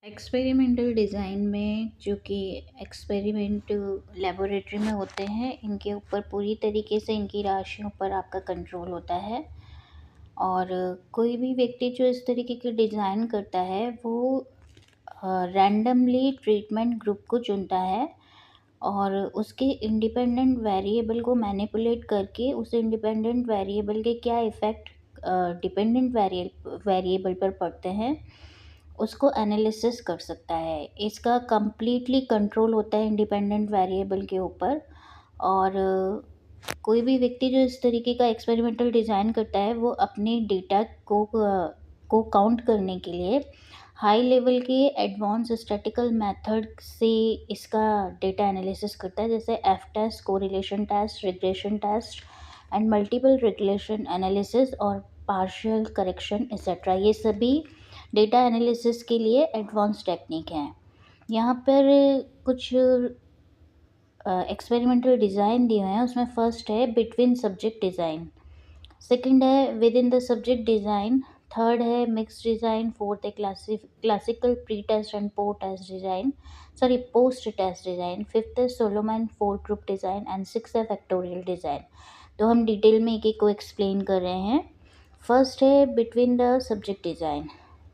Experimental design में जो कि एक्सपेरिमेंट लेबोरेटरी में होते हैं, इनके ऊपर पूरी तरीके से इनकी राशियों पर आपका कंट्रोल होता है। और कोई भी व्यक्ति जो इस तरीके के डिज़ाइन करता है वो रैंडमली ट्रीटमेंट ग्रुप को चुनता है और उसके इंडिपेंडेंट वेरिएबल को मैनिपुलेट करके उस इंडिपेंडेंट वेरिएबल के क्या इफ़ेक्ट डिपेंडेंट वेरिएबल पर पड़ते हैं, उसको एनालिसिस कर सकता है। इसका कंप्लीटली कंट्रोल होता है इंडिपेंडेंट वेरिएबल के ऊपर। और कोई भी व्यक्ति जो इस तरीके का एक्सपेरिमेंटल डिज़ाइन करता है वो अपने डेटा को काउंट करने के लिए हाई लेवल के एडवांस स्टैटिकल मेथड से इसका डेटा एनालिसिस करता है, जैसे F test, correlation test, regression test and multiple regression analysis और पार्शियल करेक्शन एक्सेट्रा। ये सभी डेटा एनालिसिस के लिए एडवांस टेक्निक हैं। यहाँ पर कुछ एक्सपेरिमेंटल डिज़ाइन दिए हुए हैं। उसमें फर्स्ट है बिटवीन सब्जेक्ट डिज़ाइन, सेकंड है within the subject design, third है मिक्स डिज़ाइन, फोर्थ है classical pre test and post test design, fifth है Solomon four group design and six है फैक्टोरियल डिज़ाइन। तो हम डिटेल में एक एक को एक्सप्लेन कर रहे हैं। फर्स्ट है बिटवीन द सब्जेक्ट डिज़ाइन।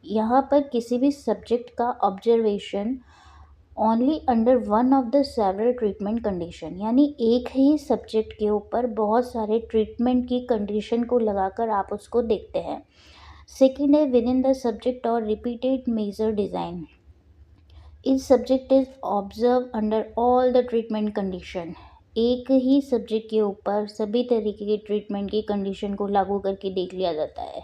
यहाँ पर किसी भी सब्जेक्ट का observation only under one of the several treatment condition, यानी एक ही सब्जेक्ट के ऊपर बहुत सारे ट्रीटमेंट की कंडीशन को लगाकर आप उसको देखते हैं। सेकेंड है विद इन द सब्जेक्ट और रिपीटेड मेजर डिज़ाइन। इस subject is observe under all the treatment condition. एक ही सब्जेक्ट के ऊपर सभी तरीके के ट्रीटमेंट की कंडीशन को लागू करके देख लिया जाता है।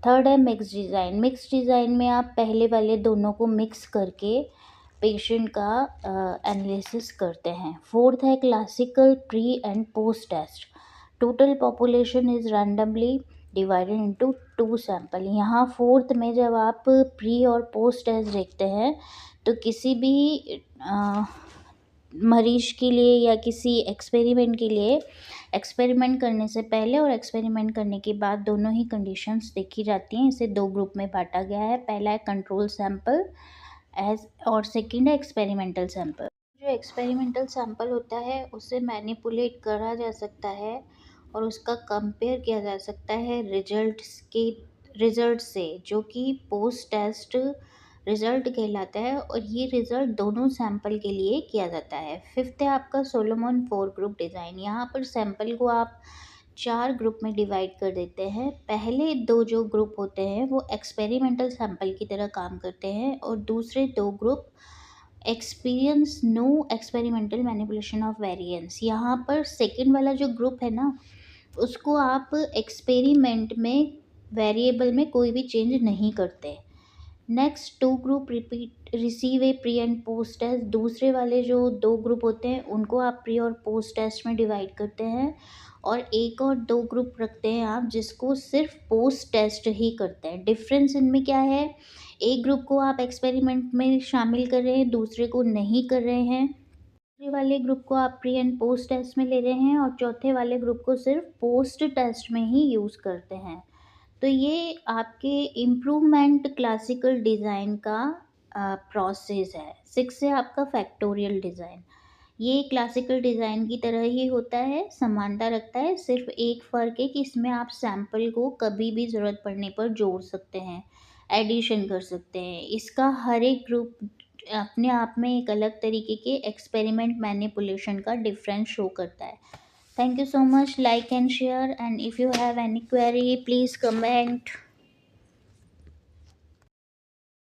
थर्ड है मिक्स डिज़ाइन। मिक्स डिज़ाइन में आप पहले वाले दोनों को मिक्स करके पेशेंट का एनालिसिस करते हैं। फोर्थ है classical pre and post test. Total population is randomly divided into two sample. यहाँ फोर्थ में जब आप प्री और पोस्ट टेस्ट देखते हैं तो किसी भी मरीज के लिए या किसी एक्सपेरिमेंट के लिए एक्सपेरिमेंट करने से पहले और एक्सपेरिमेंट करने के बाद दोनों ही कंडीशंस देखी जाती हैं। इसे दो ग्रुप में बांटा गया है। पहला है कंट्रोल सैंपल और सेकंड है एक्सपेरिमेंटल सैंपल। जो एक्सपेरिमेंटल सैंपल होता है उसे मैनिपुलेट करा जा सकता है और उसका कंपेयर किया जा सकता है रिजल्ट से, जो कि पोस्ट टेस्ट रिज़ल्ट कहलाता है और ये रिज़ल्ट दोनों सैंपल के लिए किया जाता है। फिफ्थ है आपका सोलोमन फोर ग्रुप डिज़ाइन। यहाँ पर सैंपल को आप चार ग्रुप में डिवाइड कर देते हैं। पहले दो जो ग्रुप होते हैं वो एक्सपेरिमेंटल सैंपल की तरह काम करते हैं और दूसरे दो group experience no experimental manipulation of variance. यहाँ पर सेकंड वाला जो ग्रुप है ना, उसको आप एक्सपेरिमेंट में वेरिएबल में कोई भी चेंज नहीं करते। Next two group receive a pre and post test. दूसरे वाले जो दो ग्रुप होते हैं उनको आप प्री और पोस्ट टेस्ट में डिवाइड करते हैं और एक और दो ग्रुप रखते हैं आप जिसको सिर्फ पोस्ट टेस्ट ही करते हैं। डिफरेंस इनमें क्या है, एक ग्रुप को आप एक्सपेरिमेंट में शामिल कर रहे हैं, दूसरे को नहीं कर रहे हैं। तीसरे वाले ग्रुप को आप प्री एंड पोस्ट टेस्ट में ले रहे हैं और चौथे वाले ग्रुप को सिर्फ पोस्ट टेस्ट में ही यूज़ करते हैं। तो ये आपके इम्प्रूवमेंट क्लासिकल डिज़ाइन का प्रोसेस है। सिक्स है आपका फैक्टोरियल डिज़ाइन। ये क्लासिकल डिज़ाइन की तरह ही होता है, समानता रखता है। सिर्फ एक फ़र्क है कि इसमें आप सैंपल को कभी भी ज़रूरत पड़ने पर जोड़ सकते हैं, एडिशन कर सकते हैं। इसका हर एक ग्रुप अपने आप में एक अलग तरीके के एक्सपेरिमेंट मैनिपुलेशन का डिफरेंस शो करता है। Thank you so much. Like and share. And if you have any query, please comment.